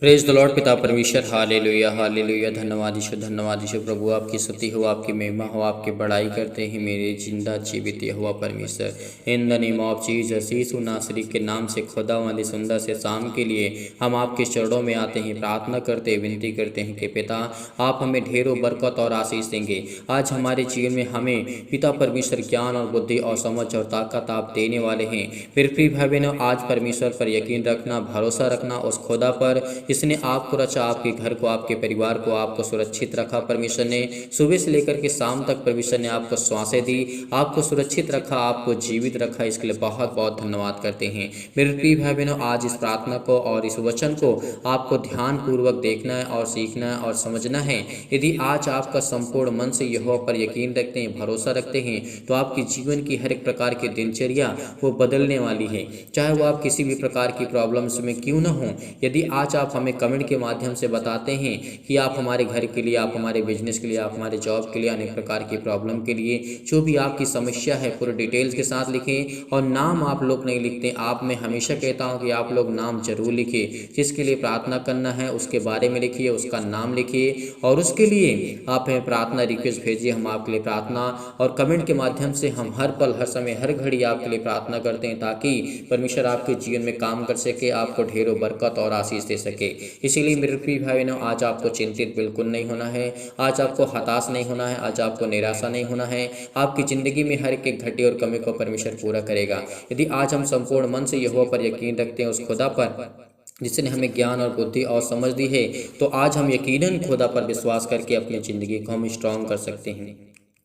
Praise the Lord पिता परमेश्वर, hallelujah hallelujah. धन्यवाद यीशु प्रभु, आपकी स्तुति हो, आपकी महिमा हो, आपकी बड़ाई करते हैं मेरे जिंदा जीवित हुआ परमेश्वर। In the name of Jesus, यीशु नासरी के नाम से खुदा वाली सुंदर से शाम के लिए हम आपके चरणों में आते हैं, प्रार्थना करते विनती करते हैं कि पिता आप हमें ढेरों बरकत और आशीष देंगे। आज हमारे जीवन में हमें पिता परमेश्वर ज्ञान और बुद्धि और समझ और ताकत आप देने वाले हैं। फिर भी भाई बहनों, आज परमेश्वर पर यकीन रखना, भरोसा रखना उस खुदा पर जिसने आपको रचा, आपके घर को, आपके परिवार को, आपको सुरक्षित रखा। परमेश्वर ने सुबह से लेकर के शाम तक परमेश्वर ने आपको श्वासें दी, आपको सुरक्षित रखा, आपको जीवित रखा। इसके लिए बहुत बहुत धन्यवाद करते हैं। मेरे प्रिय भाई बहनों, आज इस प्रार्थना को और इस वचन को आपको ध्यान पूर्वक देखना है और सीखना है और समझना है। यदि आज आपका संपूर्ण मन से यहोवा पर यकीन रखते हैं, भरोसा रखते हैं, तो आपके जीवन की हर एक प्रकार की दिनचर्या वो बदलने वाली है, चाहे वो आप किसी भी प्रकार की प्रॉब्लम्स में क्यों न हो। यदि आज आप हमें कमेंट के माध्यम से बताते हैं कि आप हमारे घर के लिए, आप हमारे बिजनेस के लिए, आप हमारे जॉब के लिए, अनेक प्रकार की प्रॉब्लम के लिए, जो भी आपकी समस्या है पूरे डिटेल्स के साथ लिखें। और नाम आप लोग नहीं लिखते, आप मैं हमेशा कहता हूं कि आप लोग नाम जरूर लिखिए। जिसके लिए प्रार्थना करना है उसके बारे में लिखिए, उसका नाम लिखिए और उसके लिए आप हमें प्रार्थना रिक्वेस्ट भेजिए। हम आपके लिए प्रार्थना और कमेंट के माध्यम से हम हर पल, हर समय, हर घड़ी आपके लिए प्रार्थना करते हैं, ताकि परमेश्वर आपके जीवन में काम कर सके, आपको ढेरों बरकत और आशीष दे सके। इसीलिए मेरे प्रिय भाई बहनों, आज आपको चिंतित बिल्कुल नहीं होना है, आज आपको हताश नहीं होना है, आज आपको निराशा नहीं होना है। आपकी ज़िंदगी में हर एक घटी और कमी को परमेश्वर पूरा करेगा। यदि आज हम संपूर्ण मन से यहोवा पर यकीन रखते हैं, उस खुदा पर जिसने हमें ज्ञान और बुद्धि और समझ दी है, तो आज हम यकीनन खुदा पर विश्वास करके अपनी ज़िंदगी को हम स्ट्रॉन्ग कर सकते हैं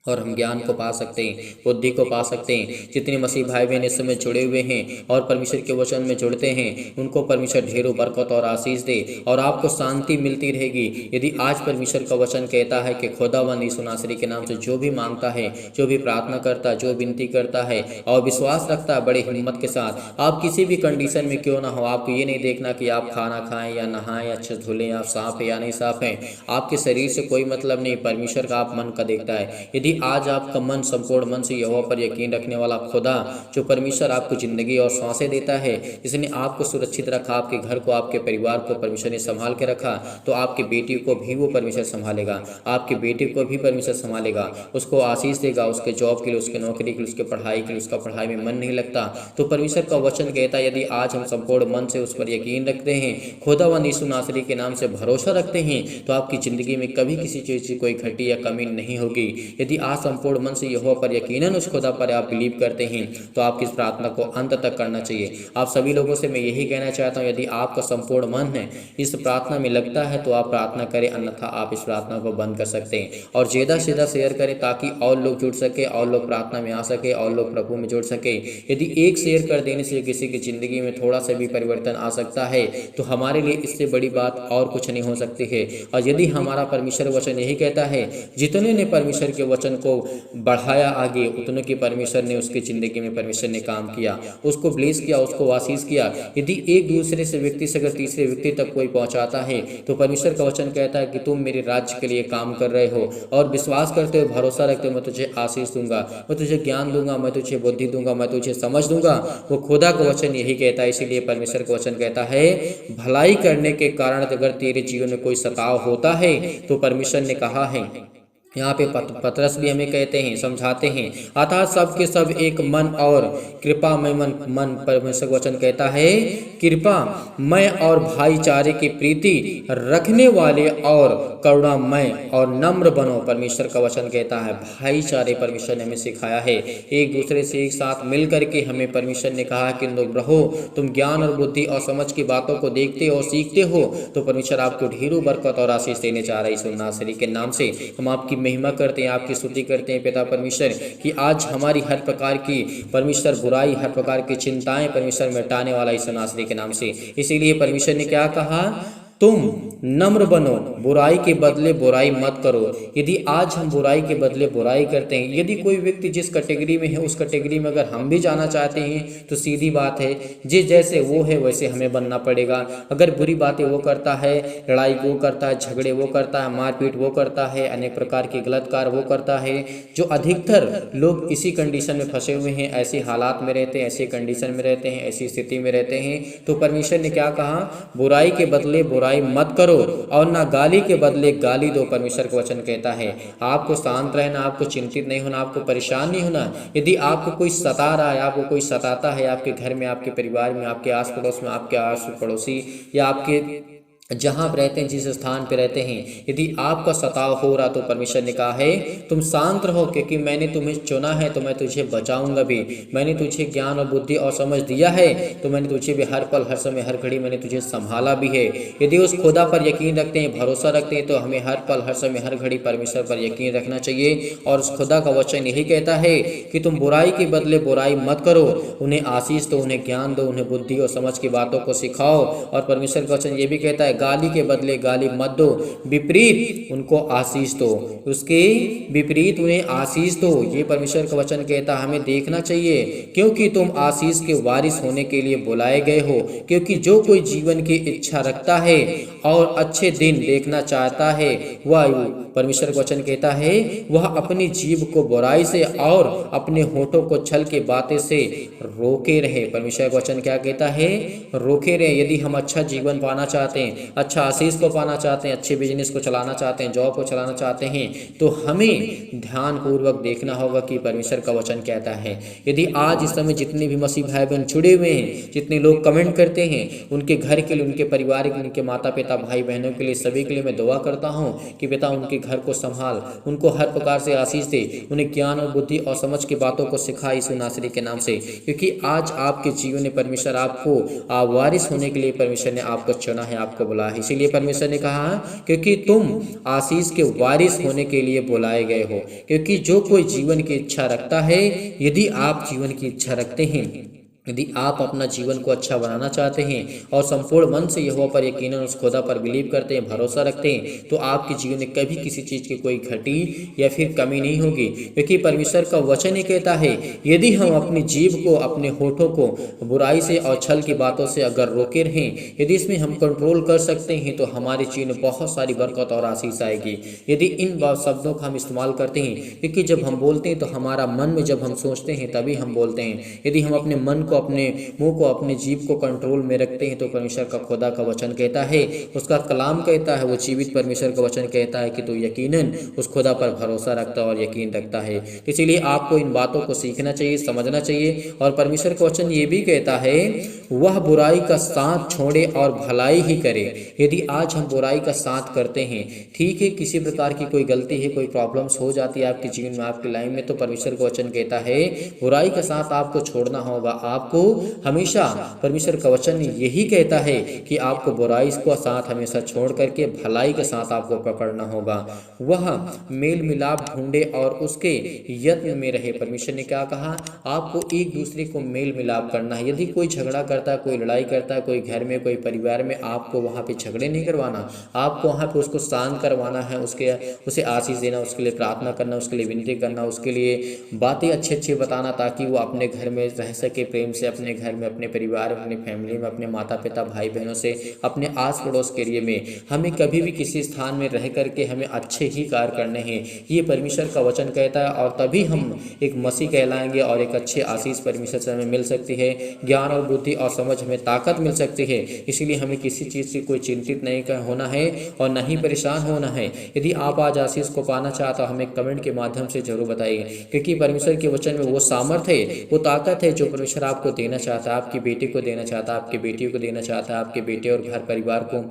और हम ज्ञान को पा सकते हैं, बुद्धि को पा सकते हैं। जितने मसीह भाई बहन इस समय जुड़े हुए हैं और परमेश्वर के वचन में जुड़ते हैं, उनको परमेश्वर ढेरों बरकत और आशीष दे और आपको शांति मिलती रहेगी। यदि आज परमेश्वर का वचन कहता है कि खुदावंद यीशु नासरी के नाम से जो भी मांगता है, जो भी प्रार्थना करता है, जो विनती करता है और विश्वास रखता है बड़ी हिम्मत के साथ, आप किसी भी कंडीशन में क्यों ना हो, आपको ये नहीं देखना कि आप खाना खाएं या नहाएं, अच्छे धुलें, आप साफ है या नहीं साफ हैं, आपके शरीर से कोई मतलब नहीं। परमेश्वर का आप मन का देखता है। यदि आज आपका मन संपूर्ण मन से यहोवा पर यकीन रखने वाला खुदा, जो परमेश्वर आपको जिंदगी और सांसें देता है, जिसने आपको सुरक्षित रखा, आपके घर को, आपके परिवार को परमेश्वर ने संभाल के रखा, तो आपकी बेटी को भी वो परमेश्वर संभालेगा, आपके बेटे को भी परमेश्वर संभालेगा, उसको आशीष देगा, उसके जॉब के लिए, उसके नौकरी के लिए, उसके पढ़ाई के लिए। उसका पढ़ाई में मन नहीं लगता तो परमेश्वर का वचन कहता है, यदि आज हम संपूर्ण मन से उस पर यकीन रखते हैं, खुदावंद यीशु नासरी के नाम से भरोसा रखते हैं, तो आपकी जिंदगी में कभी किसी चीज़ की कोई घटी या कमी नहीं होगी। यदि आज संपूर्ण मन से यहोवा पर यकीनन उस खुदा पर आप बिलीव करते हैं, तो आपकी इस प्रार्थना को अंत तक करना चाहिए। आप सभी लोगों से मैं यही कहना चाहता हूँ, यदि आपका संपूर्ण मन है इस प्रार्थना में लगता है, तो आप प्रार्थना करें, अन्यथा आप इस प्रार्थना को बंद कर सकते हैं। और ज़्यादा से ज़्यादा शेयर करें, ताकि और लोग जुड़ सके, और लोग प्रार्थना में आ सके, और लोग प्रभु में जुड़ सके। यदि एक शेयर कर देने से किसी की ज़िंदगी में थोड़ा सा भी परिवर्तन आ सकता है, तो हमारे लिए इससे बड़ी बात और कुछ नहीं हो सकती है। और यदि हमारा परमेश्वर वचन यही कहता है, जितने ने परमेश्वर के वचन को बढ़ाया आगे, उतने की परमेश्वर ने उसकी ज़िंदगी में परमेश्वर ने काम किया, उसको ब्लेस किया, उसको आशीष किया। यदि एक दूसरे से व्यक्ति से अगर तीसरे व्यक्ति तक कोई पहुंचाता है, तो परमेश्वर का वचन कहता है कि तुम मेरे राज्य के लिए काम कर रहे हो और विश्वास करते हो, भरोसा रखते हो, मैं तुझे आशीष दूंगा, मैं तुझे ज्ञान दूंगा, मैं तुझे बुद्धि दूंगा, मैं तुझे समझ दूंगा। वो खुदा का वचन यही कहता है। इसीलिए परमेश्वर का वचन कहता है, भलाई करने के कारण अगर तेरे जीवन में कोई सताव होता है, तो परमेश्वर ने कहा है, यहाँ पे पतरस भी हमें कहते हैं, समझाते हैं, अतः सब के सब एक मन और कृपामय मन परमेश्वर वचन कहता है, कृपामय और भाईचारे की प्रीति रखने वाले और करुणामय और नम्र बनो। परमेश्वर का वचन कहता है भाईचारे परमेश्वर ने हमें सिखाया है, एक दूसरे से एक साथ मिल करके हमें परमेश्वर ने कहा कि लोग रहो, तुम ज्ञान और बुद्धि और समझ की बातों को देखते हो, सीखते हो, तो परमेश्वर आपको ढेरों बरकत और आशीष देने जा रहा है। यीशु नासरी के नाम से हम आपकी महिमा करते हैं, आपकी स्तुति करते हैं पिता परमेश्वर, कि आज हमारी हर प्रकार की परमेश्वर बुराई, हर प्रकार की चिंताएं परमेश्वर मिटाने वाला यीशु नासरी के नाम से। इसीलिए परमेश्वर ने क्या कहा, तुम नम्र बनो, बुराई के बदले बुराई मत करो। यदि आज हम बुराई के बदले बुराई करते हैं, यदि कोई व्यक्ति जिस कैटेगरी में है उस कैटेगरी में अगर हम भी जाना चाहते हैं, तो सीधी बात है, जिस जैसे वो है वैसे हमें बनना पड़ेगा। अगर बुरी बातें वो करता है, लड़ाई वो करता है, झगड़े वो करता है, मारपीट वो करता है, अनेक प्रकार के गलत कार्य वो करता है, जो अधिकतर लोग इसी कंडीशन में फंसे हुए हैं, ऐसे हालात में रहते हैं, ऐसी कंडीशन में रहते हैं, ऐसी स्थिति में रहते हैं, तो परमेश्वर ने क्या कहा, बुराई के बदले बुराई बुराई मत करो और ना गाली के बदले गाली दो। परमेश्वर का वचन कहता है आपको शांत रहना, आपको चिंतित नहीं होना, आपको परेशान नहीं होना। यदि आपको कोई सता रहा है, आपको कोई सताता है, आपके घर में, आपके परिवार में, आपके आस पड़ोस में, आपके आस पड़ोसी या आपके जहाँ आप रहते हैं, जिस स्थान पे रहते हैं, यदि आपका सताव हो रहा तो परमेश्वर ने कहा है तुम शांत रहो, क्योंकि मैंने तुम्हें चुना है तो मैं तुझे बचाऊंगा भी। मैंने तुझे ज्ञान और बुद्धि और समझ दिया है तो मैंने तुझे भी हर पल, हर समय, हर घड़ी मैंने तुझे संभाला भी है। यदि उस खुदा पर यकीन रखते हैं, भरोसा रखते हैं, तो हमें हर पल, हर समय, हर घड़ी परमेश्वर पर यकीन रखना चाहिए। और उस खुदा का वचन यही कहता है कि तुम बुराई के बदले बुराई मत करो, उन्हें आशीष दो, उन्हें ज्ञान दो, उन्हें बुद्धि और समझ की बातों को सिखाओ। और परमेश्वर का वचन ये भी कहता है गाली के बदले गाली मत दो, विपरीत उनको आशीष दो, उसके विपरीत उन्हें आशीष दो। ये परमेश्वर का वचन कहता है हमें देखना चाहिए, क्योंकि तुम आशीष के वारिस होने के लिए बुलाए गए हो। क्योंकि जो कोई जीवन की इच्छा रखता है और अच्छे दिन देखना चाहता है, वह परमेश्वर का वचन कहता है वह अपनी जीभ को बुराई से और अपने होठों को छल के बातें से रोके रहे। परमेश्वर का वचन क्या कहता है? रोके रहे। यदि हम अच्छा जीवन पाना चाहते हैं, अच्छा आशीष को पाना चाहते हैं, अच्छे बिजनेस को चलाना चाहते हैं, जॉब को चलाना चाहते हैं, तो हमें ध्यान पूर्वक देखना होगा कि परमेश्वर का वचन कहता है। यदि आज इस समय जितने भी मसीह भाई बहन जुड़े हुए हैं, जितने लोग कमेंट करते हैं, उनके घर के लिए, उनके परिवार के लिए, उनके माता पिता भाई बहनों के लिए, सभी के लिए मैं दुआ करता हूँ कि पिता उनके घर को संभाल, उनको हर प्रकार से आशीष दे, उन्हें ज्ञान और बुद्धि और समझ की बातों को सिखा यीशु नासरी के नाम से। क्योंकि आज आपके जीवन में परमेश्वर आपको वारिस होने के लिए परमेश्वर ने आपको चुना है, आपको बुलाया है। इसीलिए परमेश्वर ने कहा क्योंकि तुम आशीष के वारिस होने के लिए बुलाए गए हो। क्योंकि जो कोई जीवन की इच्छा रखता है, यदि आप जीवन की इच्छा रखते हैं, यदि आप अपना जीवन को अच्छा बनाना चाहते हैं और संपूर्ण मन से यहोवा पर यकीनन उस खुदा पर बिलीव करते हैं, भरोसा रखते हैं, तो आपके जीवन में कभी किसी चीज़ की कोई घटी या फिर कमी नहीं होगी। क्योंकि परमेश्वर का वचन ही कहता है यदि हम अपनी जीभ को, अपने होठों को बुराई से और छल की बातों से अगर रोके रहें, यदि इसमें हम कंट्रोल कर सकते हैं, तो हमारे जीवन में बहुत सारी बरकत और आशीष आएगी। यदि इन शब्दों का हम इस्तेमाल करते हैं, क्योंकि जब हम बोलते हैं तो हमारा मन में जब हम सोचते हैं तभी हम बोलते हैं। यदि हम अपने मन को, अपने मुंह को, अपने जीभ को कंट्रोल में रखते हैं, तो परमेश्वर का खुदा का वचन कहता है, उसका कलाम कहता है, वो जीवित परमेश्वर का वचन कहता है कि तू यकीनन उस खुदा पर भरोसा रखता और यकीन रखता है। इसीलिए आपको इन बातों को सीखना चाहिए, समझना चाहिए। और परमेश्वर का वचन ये भी कहता है वह बुराई का साथ छोड़े और भलाई ही करे। यदि आज हम बुराई का साथ करते हैं, ठीक है, किसी प्रकार की कोई गलती है, कोई प्रॉब्लम्स हो जाती है आपके जीवन में, आपकी लाइफ में, तो परमेश्वर का वचन कहता है बुराई का साथ आपको छोड़ना होगा। आपको हमेशा परमेश्वर का वचन यही कहता है कि आपको बुराई को साथ हमेशा छोड़ करके भलाई के साथ आपको पकड़ना होगा। वह मेल मिलाप ढूंढे और उसके यत्न में रहे। परमेश्वर ने क्या कहा? आपको एक दूसरे को मेल मिलाप करना है। यदि कोई झगड़ा करता है, कोई लड़ाई करता है, कोई घर में, कोई परिवार में, आपको वहाँ पे झगड़े नहीं करवाना, आपको वहाँ पे उसको शांत करवाना है, उसे आशीष देना, उसके लिए प्रार्थना करना, उसके लिए विनती करना, उसके लिए बातें अच्छी अच्छी बताना, ताकि वो अपने घर में रह सके प्रेम से, अपने घर में, अपने परिवार में, अपनी फैमिली में, अपने माता पिता भाई बहनों से, अपने आस पड़ोस के एरिया में। हमें कभी भी किसी स्थान में रह करके हमें अच्छे ही कार्य करने हैं, ये परमेश्वर का वचन कहता है। और तभी हम एक मसीह कहलाएंगे और एक अच्छे आशीष परमेश्वर से हमें मिल सकती है, ज्ञान और बुद्धि और समझ हमें ताकत मिल सकती है। इसीलिए हमें किसी चीज़ से कोई चिंतित नहीं होना है और न ही परेशान होना है। यदि आप आज आशीष को पाना चाहते हो, हमें कमेंट के माध्यम से जरूर बताइए, क्योंकि परमेश्वर के वचन में वो सामर्थ है, वो ताकत है जो परमेश्वर आपको देना चाहता है, आपकी बेटी को देना चाहता है, आपकी बेटियों को देना चाहता है, आपके बेटे और घर परिवार को,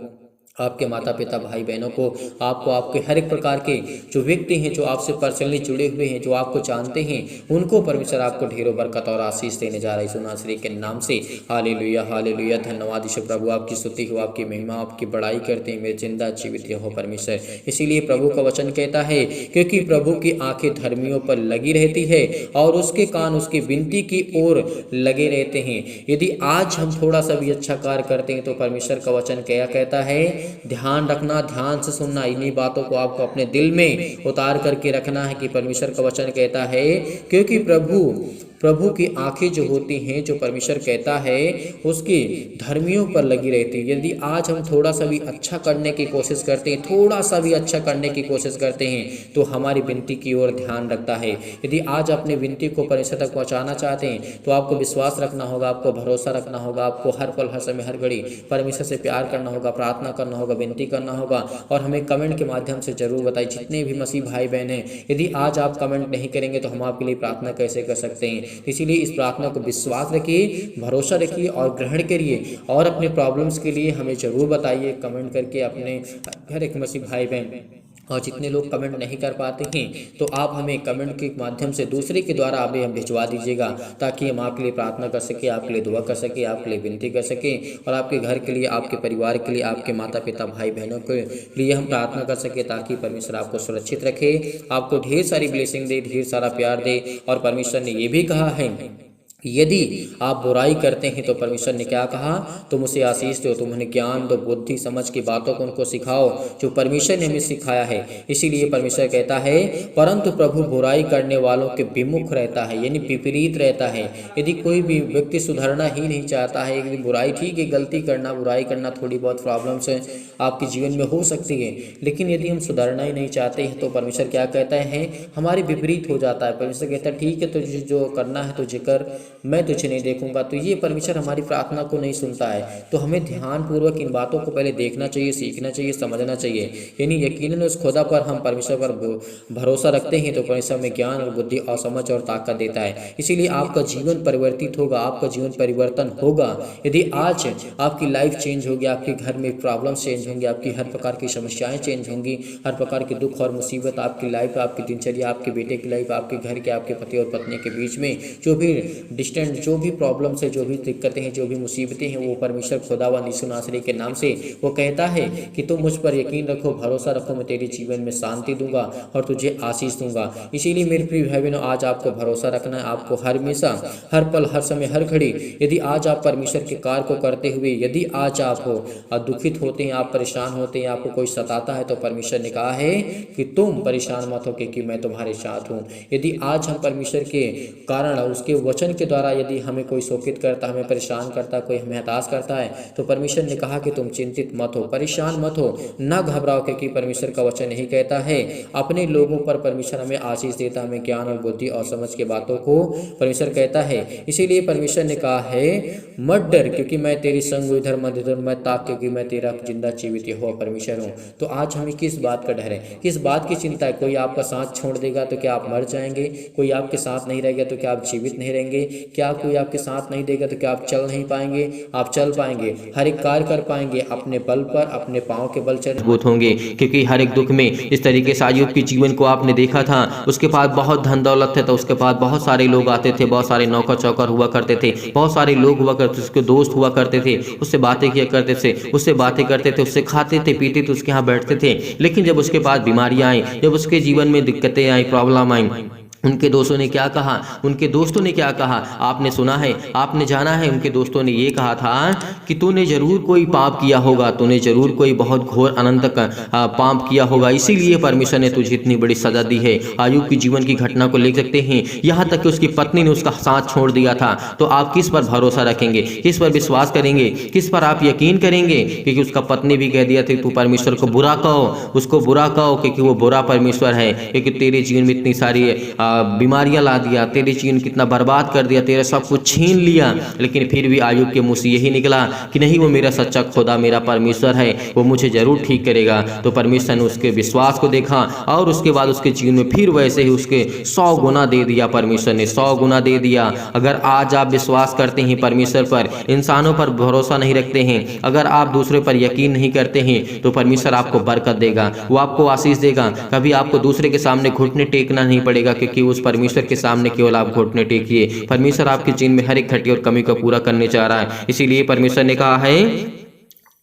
आपके माता पिता भाई बहनों को, आपको, आपके हर एक प्रकार के जो व्यक्ति हैं, जो आपसे पर्सनली जुड़े हुए हैं, जो आपको जानते हैं, उनको परमेश्वर आपको ढेरों बरकत और आशीष देने जा रहा है यीशु नासरी के नाम से। Hallelujah, hallelujah. धन्यवाद यीशु प्रभु, आपकी स्तुति हो, आपकी महिमा, आपकी बड़ाई करते हैं मेरे जिंदा जीवित हो परमेश्वर। इसीलिए प्रभु का वचन कहता है क्योंकि प्रभु की आंखें धर्मियों पर लगी रहती है और उसके कान उसकी विनती की ओर लगे रहते हैं। यदि आज हम थोड़ा सा भी अच्छा कार्य करते हैं, तो परमेश्वर का वचन क्या कहता है? ध्यान रखना, ध्यान से सुनना, इन्हीं बातों को आपको अपने दिल में उतार करके रखना है कि परमेश्वर का वचन कहता है क्योंकि प्रभु प्रभु की आंखें जो होती हैं, जो परमेश्वर कहता है, उसके धर्मियों पर लगी रहती है। यदि आज हम थोड़ा सा भी अच्छा करने की कोशिश करते हैं, थोड़ा सा भी अच्छा करने की कोशिश करते हैं, तो हमारी विनती की ओर ध्यान रखता है। यदि आज अपनी विनती को परमेश्वर तक पहुंचाना चाहते हैं, तो आपको विश्वास रखना होगा, आपको भरोसा रखना होगा, आपको हर पल हर समय हर घड़ी परमेश्वर से प्यार करना होगा, प्रार्थना करना होगा, विनती करना होगा। और हमें कमेंट के माध्यम से जरूर बताइए, जितने भी मसीह भाई बहन हैं, यदि आज आप कमेंट नहीं करेंगे तो हम आपके लिए प्रार्थना कैसे कर सकते हैं। इसीलिए इस प्रार्थना को विश्वास रखिए, भरोसा रखिए और ग्रहण करिए। और अपने प्रॉब्लम्स के लिए हमें ज़रूर बताइए कमेंट करके, अपने हर एक मसीह भाई बहन। और जितने लोग कमेंट नहीं कर पाते हैं, तो आप हमें कमेंट के माध्यम से दूसरे के द्वारा अभी हम भिजवा दीजिएगा, ताकि हम आपके लिए प्रार्थना कर सकें, आपके लिए दुआ कर सकें, आपके लिए विनती कर सकें, और आपके घर के लिए, आपके परिवार के लिए, आपके माता पिता भाई बहनों के लिए हम प्रार्थना कर सकें, ताकि परमेश्वर आपको सुरक्षित रखे, आपको ढेर सारी ब्लेसिंग दे, ढेर सारा प्यार दे। और परमेश्वर ने ये भी कहा है, यदि आप बुराई करते हैं तो परमेश्वर ने क्या कहा, तुम उसे आशीष दो, तुम उन्हें ज्ञान दो, बुद्धि समझ की बातों को उनको सिखाओ, जो परमेश्वर ने हमें सिखाया है। इसीलिए परमेश्वर कहता है, परंतु प्रभु बुराई करने वालों के विमुख रहता है, यानी विपरीत रहता है। यदि कोई भी व्यक्ति सुधरना ही नहीं चाहता है, यदि बुराई, ठीक है, गलती करना, बुराई करना, थोड़ी बहुत प्रॉब्लम्स आपके जीवन में हो सकती है, लेकिन यदि हम सुधरना ही नहीं चाहते हैं, तो परमेश्वर क्या कहता है, हमारे विपरीत हो जाता है। परमेश्वर कहता है, ठीक है, तुझे जो करना है तुझे कर, मैं तुझे नहीं देखूंगा। तो ये परमेश्वर हमारी प्रार्थना को नहीं सुनता है। तो हमें ध्यानपूर्वक इन बातों को पहले देखना चाहिए, सीखना चाहिए, समझना चाहिए। यानी यकीनन उस खुदा पर हम परमेश्वर पर भरोसा रखते हैं, तो परमेश्वर में ज्ञान और बुद्धि और समझ और ताकत देता है। इसीलिए आपका जीवन परिवर्तित होगा, आपका जीवन परिवर्तन होगा। यदि आज आपकी लाइफ चेंज होगी, आपके घर में प्रॉब्लम्स चेंज होंगी, आपकी हर प्रकार की समस्याएं चेंज होंगी, हर प्रकार के दुख और मुसीबत आपकी लाइफ, आपकी दिनचर्या, आपके बेटे की लाइफ, आपके घर के, आपके पति और पत्नी के बीच में जो भी डिस्टेंट, जो भी प्रॉब्लम्स है, जो भी दिक्कतें हैं, जो भी मुसीबतें हैं, वो परमेश्वर खुदावंद यीशु नासरी के नाम से वो कहता है कि तुम मुझ पर यकीन रखो, भरोसा रखो, मैं तेरे जीवन में शांति दूंगा और तुझे आशीष दूंगा। इसीलिए मेरे प्रिय भाई बहनों, आज आपको भरोसा रखना है, आपको हमेशा, हर पल, हर समय, हर घड़ी, यदि आज आप परमेश्वर के कार्य को करते हुए, यदि आज आप दुखित होते हैं, आप परेशान होते हैं, आपको कोई सताता है, तो परमेश्वर ने कहा है कि तुम परेशान मत हो, क्योंकि मैं तुम्हारे साथ हूँ। यदि आज हम परमेश्वर के कारण, उसके वचन के द्वारा यदि हमें कोई शोकित करता, हमें परेशान करता, कोई हमें हताश करता है, तो परमेश्वर ने कहा कि तुम चिंतित मत हो, परेशान मत हो, न घबराओ, क्योंकि परमेश्वर का वचन यही कहता है, अपने लोगों पर परमेश्वर हमें आशीष देता, हमें ज्ञान और बुद्धि और समझ के बातों को परमेश्वर कहता है। इसीलिए परमेश्वर ने कहा है, मत डर, क्योंकि मैं तेरी संग हूँ, इधर मत इधर मत ताक, क्योंकि मैं तेरा जिंदा जीवित यहोवा परमेश्वर हूँ। तो आज हमें किस बात का डर है, किस बात की चिंता है? कोई आपका साथ छोड़ देगा तो क्या आप मर जाएंगे? कोई आपके साथ नहीं रहेगा तो क्या आप जीवित नहीं रहेंगे? क्या कोई आपके साथ नहीं देगा तो क्या आप चल नहीं पाएंगे? आप चल पाएंगे, हर एक कार्य कर पाएंगे, अपने बल पर, अपने पाँव के बल चल मजबूत होंगे। क्योंकि हर एक दुख में, इस तरीके से अय्यूब के जीवन को आपने देखा था, उसके पास बहुत धन दौलत था, तो उसके पास बहुत सारे लोग आते थे, बहुत सारे नौकर चौकर हुआ करते थे, बहुत सारे लोग हुआ करते, उसके दोस्त हुआ करते थे, उससे बातें किया करते थे, उससे बातें करते थे, उससे खाते थे, पीते थे, उसके यहाँ बैठते थे। लेकिन जब उसके पास बीमारियां आई, जब उसके जीवन में दिक्कतें आई, प्रॉब्लम आई, उनके दोस्तों ने क्या कहा? उनके दोस्तों ने क्या कहा? आपने सुना है, आपने जाना है। उनके दोस्तों ने ये कहा था कि तूने जरूर कोई पाप किया होगा, तूने जरूर कोई बहुत घोर अनंत पाप किया होगा, इसीलिए परमेश्वर ने तुझे इतनी बड़ी सजा दी है। अय्यूब की जीवन की घटना को ले सकते हैं, यहाँ तक कि उसकी पत्नी ने उसका साथ छोड़ दिया था। तो आप किस पर भरोसा रखेंगे, किस पर विश्वास करेंगे, किस पर आप यकीन करेंगे? क्योंकि उसका पत्नी भी कह दिया था, तू परमेश्वर को बुरा कहो, उसको बुरा कहो, क्योंकि वो बुरा परमेश्वर है, क्योंकि तेरे जीवन में इतनी सारी बीमारियां ला दिया, तेरे जीवन कितना बर्बाद कर दिया, तेरा सब कुछ छीन लिया। लेकिन फिर भी अय्यूब के मुंह से यही निकला कि नहीं, वो मेरा सच्चा खुदा, मेरा परमेश्वर है, वो मुझे जरूर ठीक करेगा। तो परमेश्वर ने उसके विश्वास को देखा और उसके बाद उसके जीवन में फिर वैसे ही उसके 100 गुना दे दिया। परमेश्वर ने 100 गुना दे दिया। अगर आज आप विश्वास करते हैं परमेश्वर पर, इंसानों पर भरोसा नहीं रखते हैं, अगर आप दूसरे पर यकीन नहीं करते हैं, तो परमेश्वर आपको बरकत देगा, वो आपको आशीष देगा। कभी आपको दूसरे के सामने घुटने टेकना नहीं पड़ेगा, क्योंकि उस परमेश्वर के सामने केवल आप घुटने टेकिए। परमेश्वर आपके जीवन में हर एक घटी और कमी को पूरा करने जा रहा है। इसीलिए परमेश्वर ने कहा है,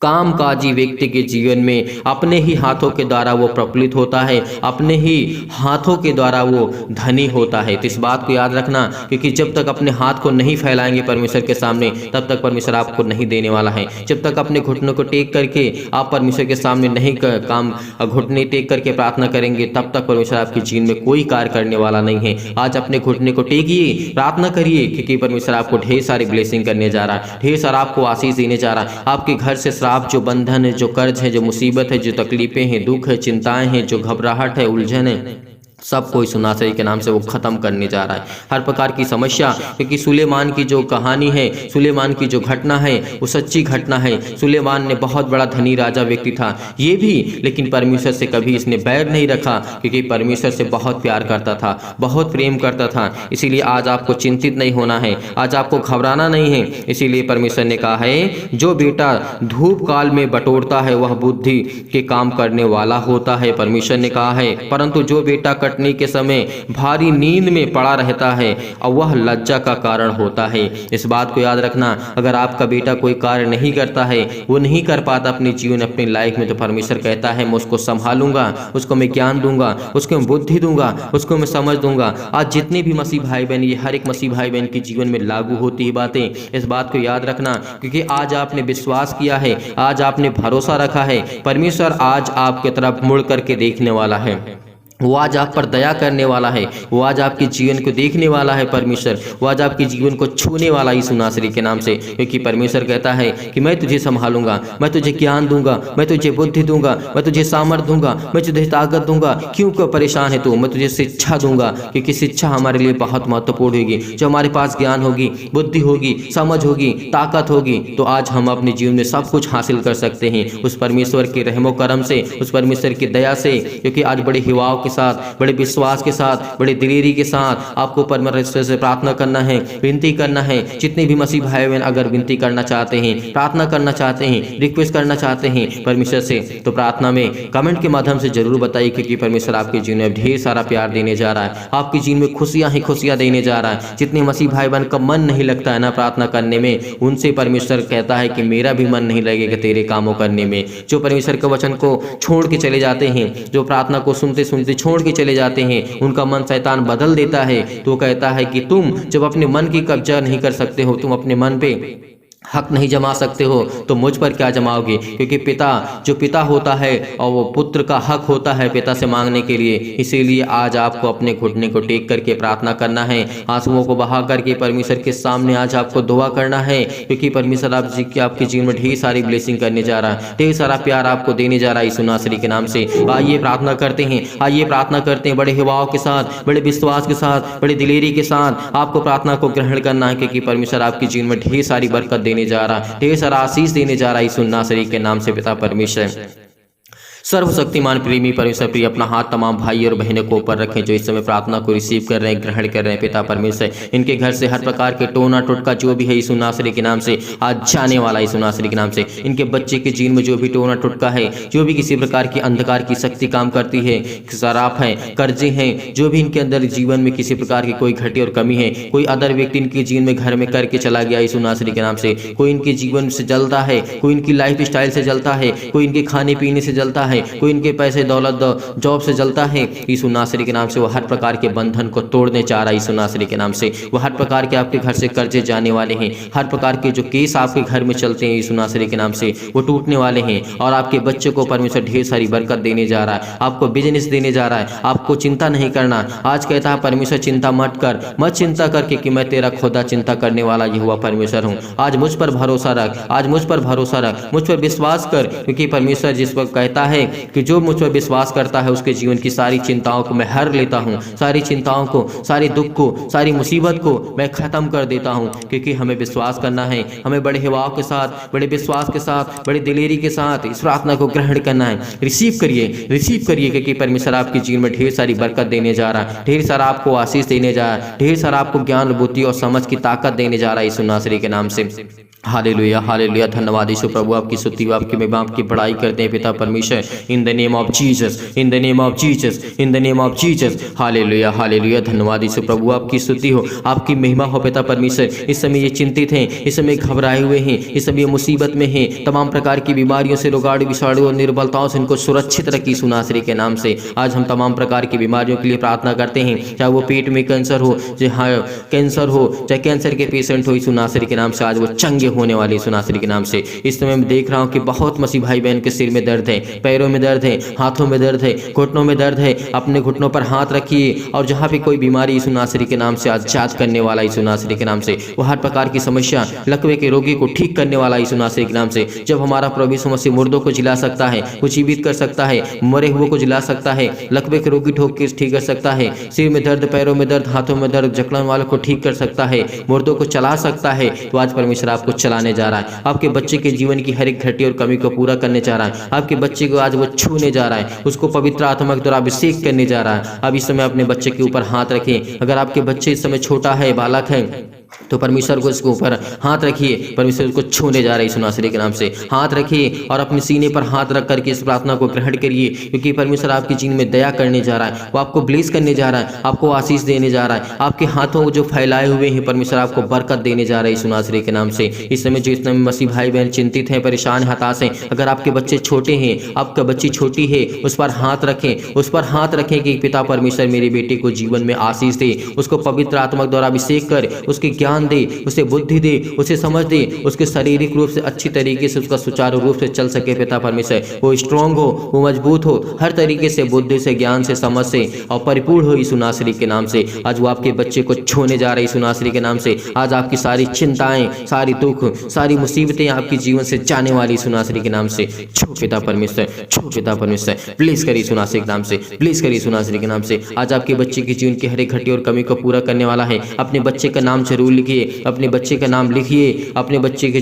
कामकाजी व्यक्ति के जीवन में अपने ही हाथों के द्वारा वो प्रफुल्लित होता है, अपने ही हाथों के द्वारा वो धनी होता है। तो इस बात को याद रखना, क्योंकि जब तक अपने हाथ को नहीं फैलाएंगे परमेश्वर के सामने, तब तक परमेश्वर आपको नहीं देने वाला है। जब तक अपने घुटनों को टेक करके आप परमेश्वर के सामने नहीं काम घुटने टेक करके प्रार्थना करेंगे, तब तक परमेश्वर आपके जीवन में कोई कार्य करने वाला नहीं है। आज अपने घुटने को टेकिए, प्रार्थना करिए, क्योंकि परमेश्वर आपको ढेर सारी ब्लेसिंग करने जा रहा है, ढेर सारा आपको आशीष देने जा रहा है। आपके घर से श्राप, जो बंधन है, जो कर्ज है, जो मुसीबत है, जो तकलीफें हैं, दुख है, चिंताएं हैं, जो घबराहट है, उलझन है, सब कोई सुनासरी के नाम से वो ख़त्म करने जा रहा है। हर प्रकार की समस्या, क्योंकि सुलेमान की जो कहानी है, सुलेमान की जो घटना है, वो सच्ची घटना है। सुलेमान ने बहुत बड़ा धनी राजा व्यक्ति था ये भी, लेकिन परमेश्वर से कभी इसने बैर नहीं रखा, क्योंकि परमेश्वर से बहुत प्यार करता था, बहुत प्रेम करता था। इसीलिए आज आपको चिंतित नहीं होना है, आज आपको घबराना नहीं है। इसीलिए परमेश्वर ने कहा है, जो बेटा धूप काल में बटोरता है वह बुद्धि के काम करने वाला होता है। परमेश्वर ने कहा है, परंतु जो बेटा कटने के समय भारी नींद में पड़ा रहता है और वह लज्जा का कारण होता है। इस बात को याद रखना, अगर आपका बेटा कोई कार्य नहीं करता है, वो नहीं कर पाता अपने जीवन अपनी लाइफ में, तो परमेश्वर कहता है, मैं उसको संभालूंगा, उसको मैं ज्ञान दूंगा, उसको मैं बुद्धि दूंगा, उसको मैं समझ दूंगा। आज जितने भी मसीह भाई बहन, ये हर एक मसीह भाई बहन के जीवन में लागू होती है बातें। इस बात को याद रखना, क्योंकि आज आपने विश्वास किया है, आज आपने भरोसा रखा है, परमेश्वर आज आपके तरफ मुड़ करके देखने वाला है। वो आज आप पर दया करने वाला है, वो आज आपके जीवन को देखने वाला है। परमेश्वर वो आज आपके जीवन को छूने वाला ही सुनासरी के नाम से, क्योंकि परमेश्वर कहता है कि मैं तुझे संभालूंगा, मैं तुझे ज्ञान दूंगा, मैं तुझे बुद्धि दूंगा, मैं तुझे सामर्थ दूंगा, मैं तुझे ताकत दूंगा। क्यों परेशान है तू? मैं तुझे शिक्षा दूंगा, क्योंकि शिक्षा हमारे लिए बहुत महत्वपूर्ण होगी। जो हमारे पास ज्ञान होगी, बुद्धि होगी, समझ होगी, ताकत होगी, तो आज हम अपने जीवन में सब कुछ हासिल कर सकते हैं उस परमेश्वर के रहमो करम से, उस परमेश्वर की दया से। क्योंकि आज बड़े हिवाव के साथ, बड़े विश्वास के साथ, बड़े दिलेरी के साथ आपको परमेश्वर से प्रार्थना करना है, विनती करना है। जितने भी मसीह भाई बहन अगर विनती करना चाहते हैं, प्रार्थना करना चाहते हैं, रिक्वेस्ट करना चाहते हैं परमेश्वर से, तो प्रार्थना में कमेंट के माध्यम से जरूर बताइए, क्योंकि परमेश्वर आपके जीवन में ढेर सारा प्यार देने जा रहा है, आपके जीवन में खुशियां ही खुशियां देने जा रहा है। जितने मसीह भाई बहन का मन नहीं लगता है ना प्रार्थना करने में, उनसे परमेश्वर कहता है कि मेरा भी मन नहीं लगेगा तेरे कामों करने में। जो परमेश्वर के वचन को छोड़ के चले जाते हैं, जो प्रार्थना को सुनते सुनते छोड़ के चले जाते हैं, उनका मन शैतान बदल देता है। तो कहता है कि तुम जब अपने मन की कब्जा नहीं कर सकते हो, तुम अपने मन पे हक नहीं जमा सकते हो, तो मुझ पर क्या जमाओगे? क्योंकि पिता जो पिता होता है और वो पुत्र का हक होता है पिता से मांगने के लिए। इसीलिए आज आपको अपने घुटने को टेक करके प्रार्थना करना है, आंसुओं को बहा करके परमेश्वर के सामने आज आपको दुआ करना है, क्योंकि परमेश्वर आपके जीवन में ढेर सारी ब्लेसिंग करने जा रहा है, ढेर सारा प्यार आपको देने जा रहा है सुनासरी के नाम से। आइए प्रार्थना करते हैं, आइए प्रार्थना करते हैं, बड़े हिवाव के साथ, बड़े विश्वास के साथ, बड़े दिलेरी के साथ आपको प्रार्थना को ग्रहण करना है, क्योंकि परमेश्वर आपके जीवन में ढेर सारी बरकत देने जा रहा, ढेर सारा आशीष देने जा रहा है सुन्नासरी के नाम से पिता परमेश्वर। सर्वशक्तिमान प्रेमी परमेश्वर प्रिय अपना हाथ तमाम भाई और बहनों को ऊपर रखें जो इस समय प्रार्थना को रिसीव कर रहे हैं, ग्रहण कर रहे हैं पिता परमेश्वर। इनके घर से हर प्रकार के टोना टोटका जो भी है यीशु नासरी के नाम से आज जाने वाला यीशु नासरी के नाम से। इनके बच्चे के जीवन में जो भी टोना टोटका है, जो भी किसी प्रकार की अंधकार की शक्ति काम करती है, शराब है, कर्जे हैं, जो भी इनके अंदर जीवन में किसी प्रकार की कोई घटी और कमी है, कोई अदर व्यक्ति इनके जीवन में घर में करके चला गया यीशु नासरी के नाम से, कोई इनके जीवन से जलता है, कोई इनकी लाइफ स्टाइल से जलता है, कोई इनके खाने पीने से जलता है, कोई इनके पैसे दौलत जॉब से जलता है, यीशु नासरी के नाम से वो हर प्रकार के बंधन को तोड़ने चाह रहा है यीशु नासरी के नाम से। वो हर प्रकार के आपके घर से कर्जे जाने वाले हैं, हर प्रकार के जो केस आपके घर में चलते हैं यीशु नासरी के नाम से वो टूटने वाले हैं। और आपके बच्चे को परमेश्वर ढेर सारी बरकत देने जा रहा है, आपको बिजनेस देने जा रहा है, आपको चिंता नहीं करना। आज कहता है परमेश्वर चिंता मत कर, मत चिंता करके कि मैं तेरा खुदा चिंता करने वाला यहोवा परमेश्वर हूँ। आज मुझ पर भरोसा रख, आज मुझ पर भरोसा रख, मुझ पर विश्वास कर, क्योंकि परमेश्वर जिस वक्त कहता है कि जो मुझ पर विश्वास करता है उसके जीवन की सारी चिंताओं को मैं हर लेता हूँ, सारी चिंताओं को, सारे दुख को, सारी मुसीबत को मैं खत्म कर देता हूँ। क्योंकि हमें विश्वास करना है, हमें बड़े हिवाव के साथ, बड़े विश्वास के साथ, बड़े दिलेरी के साथ इस प्रार्थना को ग्रहण करना है। रिसीव करिए, रिसीव करिए, क्योंकि परमेश्वर आपके जीवन में ढेर सारी बरकत देने जा रहा है, ढेर सारा आपको आशीष देने जा रहा है, ढेर सारा आपको ज्ञान बुद्धि और समझ की ताकत देने जा रहा है यीशु नासरी के नाम से। Hallelujah hallelujah. धन्यवाद यीशु प्रभु, आपकी स्तुति आपकी महिमा आपकी बड़ाई करते हैं पिता परमेश्वर। In the name of Jesus, in the name of Jesus, in the name of Jesus. हालेलुया हालेलुया, धन्यवाद यीशु प्रभु, आपकी स्तुति हो, आपकी महिमा हो पिता परमेश्वर। इस समय ये चिंतित हैं, इस समय घबराए हुए हैं, इस समय मुसीबत में हैं, तमाम प्रकार की बीमारियों से, रोगाड़ू विषाणु और निर्बलताओं से इनको सुरक्षित रखी यीशु नासरी के नाम से। आज हम तमाम प्रकार की बीमारियों के लिए प्रार्थना करते हैं, चाहे वो पेट में कैंसर हो, चाहे कैंसर हो, चाहे कैंसर के पेशेंट हो, यीशु नासरी के नाम से आज वो चंगे होने वाले यीशु नासरी के नाम से। इस समय मैं देख रहा हूँ कि बहुत मसीह भाई बहन के सिर में दर्द है, पैरों में दर्द है, हाथों में दर्द है, घुटनों में दर्द है। अपने घुटनों पर हाथ रखिए और जहाँ भी कोई बीमारी यीशु नासरी के नाम से आजाद करने वाला यीशु नासरी के नाम से, वो हर प्रकार की समस्या, लकवे के रोगी को ठीक करने वाला यीशु नासरी के नाम से। जब हमारा प्रभु यीशु मसीह मुर्दों को जिला सकता है, वो जीवित कर सकता है, मरे हुए को जिला सकता है, लकवे के रोगी ठोक के ठीक कर सकता है, सिर में दर्द, पैरों में दर्द, हाथों में दर्द, जकड़न वालों को ठीक कर सकता है, मुर्दों को चला सकता है, तो आज परमेश्वर आपको चलाने जा रहा है। आपके बच्चे के जीवन की हर एक घटी और कमी को पूरा करने जा रहा है। आपके बच्चे को आज वो छूने जा रहा है, उसको पवित्र आत्मा के द्वारा अभिषेक करने जा रहा है। अब इस समय अपने बच्चे के ऊपर हाथ रखें। अगर आपके बच्चे इस समय छोटा है, बालक है, तो परमेश्वर को इसके ऊपर हाथ रखिए। परमेश्वर को छूने जा रहे हैं यीशु नासरी के नाम से। हाथ रखिए और अपने सीने पर हाथ रख करके इस प्रार्थना को ग्रहण करिए, क्योंकि परमेश्वर आपके जीवन में दया करने जा रहा है, वो आपको ब्लेस करने जा रहा है, आपको आशीष देने जा रहा है। आपके हाथों जो फैलाए हुए हैं, परमेश्वर आपको बरकत देने जा रहा है यीशु नासरी के नाम से। इस समय जो इस समय मसीह भाई बहन चिंतित हैं, परेशान, हताश हैं, अगर आपके बच्चे छोटे हैं, आपका बच्ची छोटी है, उस पर हाथ रखें, उस पर हाथ रखें कि पिता परमेश्वर मेरे बेटे को जीवन में आशीष दे, उसको पवित्र आत्मा द्वारा अभिषेक कर, उसके ज्ञान दे, उसे बुद्धि दे, उसे समझ दे, उसके शारीरिक रूप से अच्छी तरीके से उसका सुचारू रूप से चल सके पिता परमेश्वर। वो स्ट्रांग हो, वो मजबूत हो, हर तरीके से बुद्धि से, ज्ञान से, समझ से और परिपूर्ण हो यीशु नासरी के नाम से। आज वो आपके बच्चे को छूने जा रहे यीशु नासरी के नाम से। आज आपकी सारी चिंताएं, सारी दुख, सारी मुसीबतें आपके जीवन से जाने वाली यीशु नासरी के नाम से। छू पिता परमेश्वर, छू पिता परमेश्वर, प्लीज करिए यीशु नासरी के नाम से, प्लीज करिए यीशु नासरी के नाम से। आज आपके बच्चे के जीवन की हर एक घटी और कमी को पूरा करने वाला है। अपने बच्चे का नाम जरूर लिखिए, अपने बच्चे का नाम लिखिए, अपने बच्चे के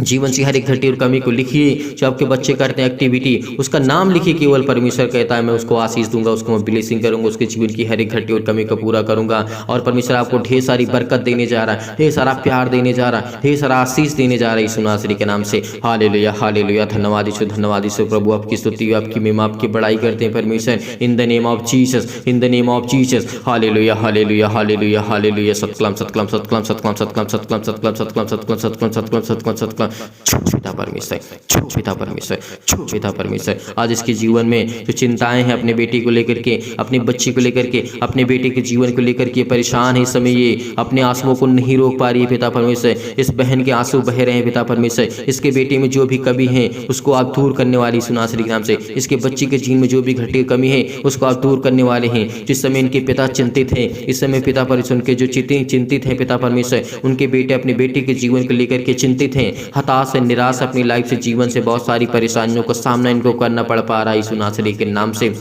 जीवन से हर एक घटी और कमी को लिखिए। जो आपके बच्चे करते हैं एक्टिविटी, उसका नाम लिखिए। केवल परमेश्वर कहता है मैं उसको आशीष दूंगा, उसको मैं ब्लेसिंग करूंगा, उसके जीवन की हर एक घटी और कमी को पूरा करूंगा। और परमेश्वर आपको ढेर सारी बरकत देने जा रहा है, ढेर सारा प्यार देने जा रहा है, ढेर सारा आशीष देने जा रहा है यीशु नासरी के नाम से। हालेलुया हालेलुया, धन्यवाद यीशु, धन्यवाद यीशु प्रभु, आपकी स्तुति, आपकी महिमा, आपकी बड़ाई करते हैं परमेश्वर। In the name of Jesus, in the name of Jesus. हालेलुया हालेलुया हालेलुया हालेलुया। सतकलम सतकलम सतकलम सतकलम सतकलम सतकलम सतकलम सतकलम सतकलम सतकलम सतकलम सतकलम सतकलम। पिता परमेश्वर, छू पिता परमेश्वर, छू पिता परमेश्वर। आज इसके जीवन में जो चिंताएं हैं, अपने बेटे को लेकर के, अपने बच्चे को लेकर के, अपने बेटे के जीवन को लेकर के परेशान है, इस समय ये अपने आंसुओं को नहीं रोक पा रही है पिता परमेश्वर। इस बहन के आंसू बह रहे हैं पिता परमेश्वर। इसके बेटे में जो भी कमी है उसको आप दूर करने वाली यीशु नासरी के नाम से। इसके बच्चे के जीवन में जो भी घटी कमी है उसको आप दूर करने वाले हैं। जिस समय इनके पिता चिंतित हैं, इस समय पिता परमेश्वर उनके जो चिंतित हैं पिता परमेश्वर, उनके बेटे अपने बेटे के जीवन को लेकर के चिंतित हैं, हताश है, निराश, अपनी लाइफ से, जीवन से बहुत सारी परेशानियों का सामना इनको करना पड़ पा रहा है यीशु नासरी के नाम से।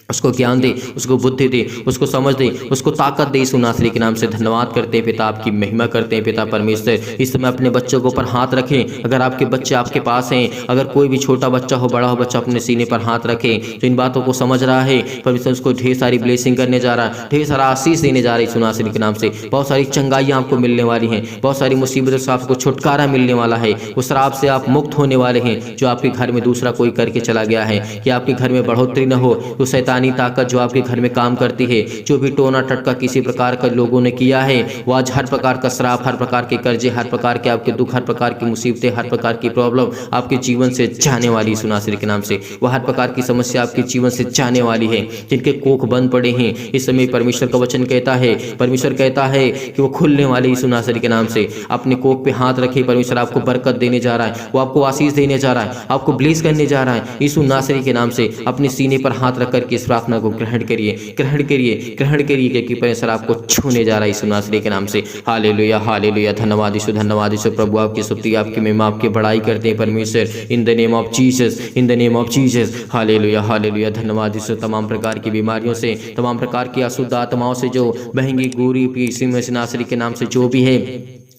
उसको ज्ञान दे, उसको बुद्धि दे, उसको समझ दे, उसको ताकत दे यीशु नासरी के नाम से। धन्यवाद करते हैं पिता, आपकी महिमा करते हैं पिता परमेश्वर। इस समय अपने बच्चों के ऊपर हाथ रखें। अगर आपके बच्चे आपके पास हैं, अगर कोई भी छोटा बच्चा हो, बड़ा हो बच्चा, अपने सीने पर हाथ रखें। जो इन बातों को समझ रहा है, परमेश्वर उसको ढेर सारी ब्लेसिंग करने जा रहा है, ढेर सारा आशीष देने जा रहा है यीशु नासरी के नाम से। बहुत सारी चंगाइयाँ आपको मिलने वाली हैं, बहुत सारी मुसीबतों से आपको छुटकारा मिलने वाला है। उस श्राप से आप मुक्त होने वाले हैं जो आपके घर में दूसरा कोई करके चला गया है। कि आपके घर में बढ़ोतरी न हो, तो शैतानी ताकत जो आपके घर में काम करती है, जो भी टोना टटका किसी प्रकार का लोगों ने किया है, वो आज हर प्रकार का श्राप, हर प्रकार के कर्जे, हर प्रकार के आपके दुख, हर प्रकार की मुसीबतें, हर प्रकार की प्रॉब्लम आपके जीवन से जाने वाली यीशु नासरी के नाम से। वह हर प्रकार की समस्या आपके जीवन से जाने वाली है। जिनके कोख बंद पड़े हैं, इस समय परमेश्वर का वचन कहता है, परमेश्वर कहता है कि वो खुलने वाले यीशु नासरी के नाम से। अपने कोख पे हाथ रखे, परमेश्वर आपको बरकत देने जा रहा है, वो आपको आशीष देने जा रहा है, आपको ब्लेस करने जा रहा है यीशु नासरी के नाम से। अपने सीने पर हाथ रख करके इस प्रार्थना को ग्रहण करिए, ग्रहण करिए, ग्रहण करिए, क्योंकि परमेश्वर आपको छूने जा रहा है यीशु नासरी के नाम से। हालेलुया हालेलुया, धन्यवाद यीशु, धन्यवाद यीशु प्रभु, आपकी स्तुति, आपकी महिमा, आपकी बड़ाई करते हैं परमेश्वर। In the name of Jesus, in the name of Jesus. हालेलुया हालेलुया, धन्यवाद यीशु। तमाम प्रकार की बीमारियों से, तमाम प्रकार की अशुद्ध आत्माओं से जो बहेंगी, गोरी यीशु नासरी के नाम से जो भी है,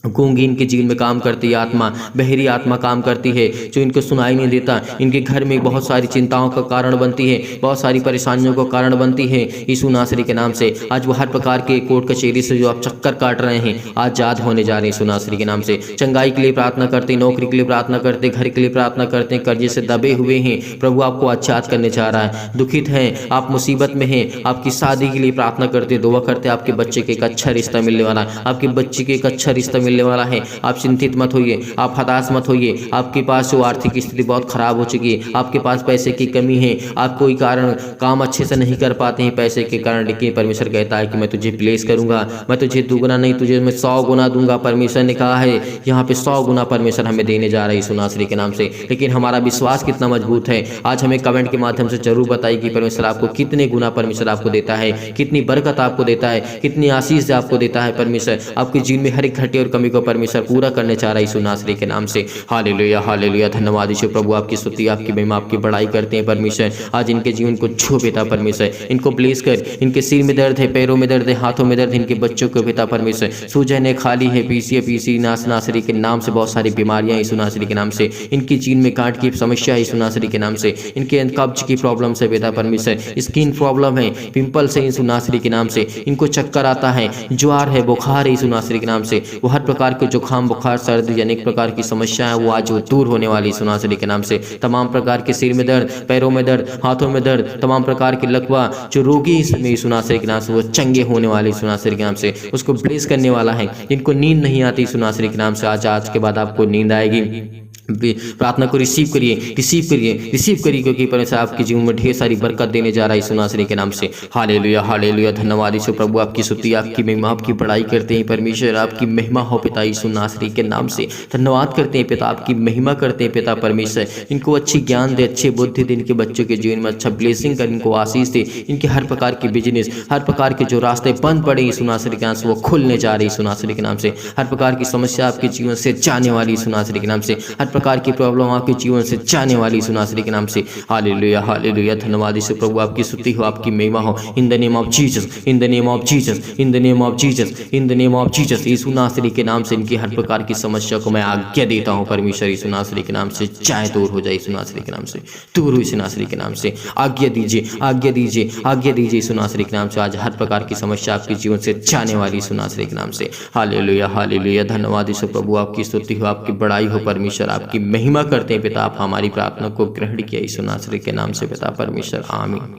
गूंगी इनके जीवन में काम करती है आत्मा, बहरी आत्मा काम करती है, जो इनको सुनाई नहीं देता, इनके घर में बहुत सारी चिंताओं का कारण बनती है, बहुत सारी परेशानियों का कारण बनती है। यीशु नासरी के नाम से आज वो हर प्रकार के कोर्ट कचहरी से जो आप चक्कर काट रहे हैं आजाद होने जा रहे हैं यीशु नासरी के नाम से। चंगाई के लिए प्रार्थना करते हैं, नौकरी के लिए प्रार्थना करते हैं, घर के लिए प्रार्थना करते हैं, कर्जे से दबे हुए हैं, प्रभु आपको आजाद करने जा रहा है। दुखित हैं, आप मुसीबत में हैं, आपकी शादी के लिए प्रार्थना करते, दुआ करते, आपके बच्चे के एक अच्छा रिश्ता मिलने वाला है, आपके बच्चे के एक अच्छा रिश्ता मिलने वाला है। आप चिंतित मत होइए, आप हताश मत होइए। आपके पास जो आर्थिक स्थिति बहुत खराब हो चुकी है, आपके पास पैसे की कमी है, आप कोई कारण काम अच्छे से नहीं कर पाते हैं पैसे के कारण, लेकिन परमेश्वर कहता है कि मैं तुझे ब्लेस करूंगा, मैं तुझे दुगना नहीं तुझे मैं 100 गुना दूंगा। परमेश्वर ने कहा है यहाँ पे 100 गुना परमेश्वर हमें देने जा रहा है यीशु नासरी के नाम से। लेकिन हमारा विश्वास कितना मजबूत है, आज हमें कमेंट के माध्यम से जरूर बताइए कि परमेश्वर आपको कितने गुना परमेश्वर आपको देता है, कितनी बरकत आपको देता है, कितनी आशीष आपको देता है। परमेश्वर आपके जीवन में हर एक घटे और कमी को परमेश्वर पूरा करने चाह रहा है यीशु नासरी के नाम से। हालेलुया हालेलुया, धन्यवाद यीशु प्रभु, आपकी स्तुति आपकी महिमा आपकी बड़ाई करते हैं परमेश्वर। आज इनके जीवन को छू बेटा परमेश्वर, इनको ब्लेस कर। इनके सिर में दर्द है, पैरों में दर्द है, हाथों में दर्द है, इनके बच्चों को बेटा परमेश्वर सूजन है, खाली है, पीसी नासरी के नाम से बहुत सारी बीमारियां यीशु नासरी के नाम से। इनकी जीवन में गांठ की समस्या है यीशु नासरी के नाम से, इनके कब्ज की प्रॉब्लम से बेटा परमेश्वर, स्किन प्रॉब्लम है, पिंपल्स है यीशु नासरी के नाम से, इनको चक्कर आता है, ज्वार है, बुखार है यीशु नासरी के नाम से। वो हर प्रकार के जुकाम बुखार सर्दी अनेक प्रकार की समस्या है वो आज वो दूर होने वाली यीशु नासरी के नाम से। तमाम प्रकार के सिर में दर्द, पैरों में दर्द, हाथों में दर्द, तमाम प्रकार के लकवा जो रोगी इसमें यीशु नासरी के नाम से वो चंगे होने वाले यीशु नासरी के नाम से, उसको ब्लेस करने वाला है। इनको नींद नहीं आती यीशु नासरी के नाम से, आज के बाद आपको नींद आएगी। प्रार्थना को रिसीव करिए, रिसीव करिए, रिसीव करिए, क्योंकि परमेश्वर आपके जीवन में ढेर सारी बरकत देने जा रहा है यीशु नासरी के नाम से। हालेलुया हालेलुया, धन्यवाद यीशु प्रभु, आपकी स्तुति आपकी महिमा आपकी बड़ाई करते हैं परमेश्वर। आपकी महिमा हो पिता यीशु नासरी के नाम से। धन्यवाद करते हैं पिता, आपकी महिमा करते हैं पिता परमेश्वर। इनको अच्छी ज्ञान दे, अच्छी बुद्धि दे, इनके बच्चों के जीवन में अच्छा ब्लेसिंग कर, इनको आशीष दे। इनके हर प्रकार के बिजनेस, हर प्रकार के जो रास्ते बंद पड़े यीशु नासरी के नाम से वो खुलने जा रहे यीशु नासरी के नाम से। हर प्रकार की समस्या आपके जीवन से जाने वाली यीशु नासरी के नाम से, हर प्रकार की प्रॉब्लम आपके जीवन से जाने वाली यीशु नासरी के नाम से। हालेलुया हालेलुया, धन्यवाद यीशु प्रभु, आपकी स्तुति हो आपकी महिमा हो। In the name of Jesus, in the name of Jesus, in the name of Jesus, in the name of Jesus, यीशु नासरी के नाम से इनकी हर प्रकार की समस्या को मैं आज्ञा देता हूँ परमेश्वर। यीशु नासरी के नाम से चाहे दूर हो जाए यीशु नासरी के नाम से, दूर हो यीशु नासरी के नाम से। आज्ञा दीजिए, आज्ञा दीजिए, आज्ञा दीजिए यीशु नासरी के नाम से। आज हर प्रकार की समस्या आपके जीवन से जाने वाली यीशु नासरी के नाम से। हालेलुया हालेलुया, धन्यवाद यीशु प्रभु, आपकी स्तुति हो आपकी बड़ाई हो परमेश्वर, आपकी महिमा करते हैं पिता। आप हमारी प्रार्थना को ग्रहण किया यीशु नासरी के नाम से पिता परमेश्वर, आमीन।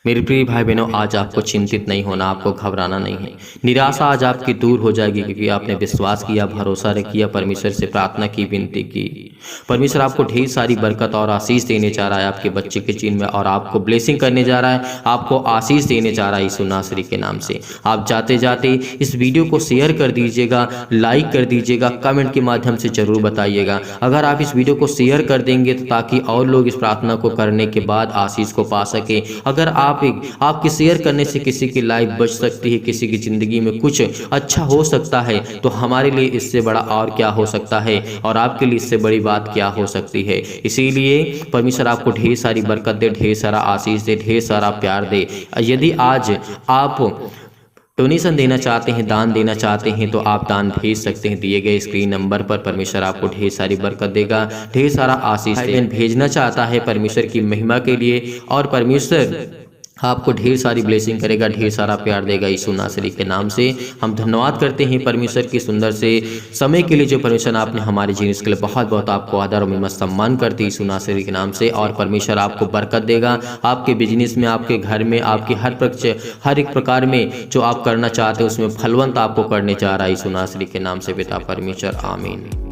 मेरे प्रिय भाई बहनों, आज आपको चिंतित नहीं होना, आपको घबराना नहीं है। निराशा आज आपकी दूर हो जाएगी, क्योंकि आपने विश्वास किया, भरोसा किया, परमेश्वर से प्रार्थना की, विनती की। परमेश्वर आपको ढेर सारी बरकत और आशीष देने जा रहा है आपके बच्चे के जीवन में, और आपको ब्लेसिंग करने जा रहा है, आपको आशीष देने जा रहा है यीशु नासरी के नाम से। आप जाते जाते इस वीडियो को शेयर कर दीजिएगा, लाइक कर दीजिएगा, कमेंट के माध्यम से जरूर बताइएगा। अगर आप इस वीडियो को शेयर कर देंगे तो ताकि और लोग इस प्रार्थना को करने के बाद आशीष को पा सके। अगर आपके शेयर करने से किसी की लाइफ बच सकती है, किसी की जिंदगी में कुछ अच्छा हो सकता है, तो हमारे लिए इससे बड़ा और क्या हो सकता है, और आपके लिए इससे बड़ी बात क्या हो सकती है। इसीलिए परमेश्वर आपको ढेर सारी बरकत दे, ढेर सारा आशीष दे, ढेर सारा प्यार दे। यदि आज आप डोनेशन देना चाहते हैं, दान देना चाहते हैं, तो आप दान भेज सकते हैं दिए गए स्क्रीन नंबर पर। परमेश्वर आपको ढेर सारी बरकत देगा, ढेर सारा आशीष भेजना चाहता है परमेश्वर की महिमा के लिए, और परमेश्वर आपको ढेर सारी ब्लेसिंग करेगा, ढेर सारा प्यार देगा यीशु नासरी के नाम से। हम धन्यवाद करते हैं परमेश्वर की सुंदर से समय के लिए, जो परमेश्वर आपने हमारे जीवन के लिए बहुत बहुत आपको आदर और महिमा सम्मान करते यीशु नासरी के नाम से। और परमेश्वर आपको बरकत देगा, आपके बिजनेस में, आपके घर में, आपके हर एक प्रकार में जो आप करना चाहते हैं उसमें फलवंत आपको करने जा रहा है यीशु नासरी के नाम से पिता परमेश्वर, आमीन।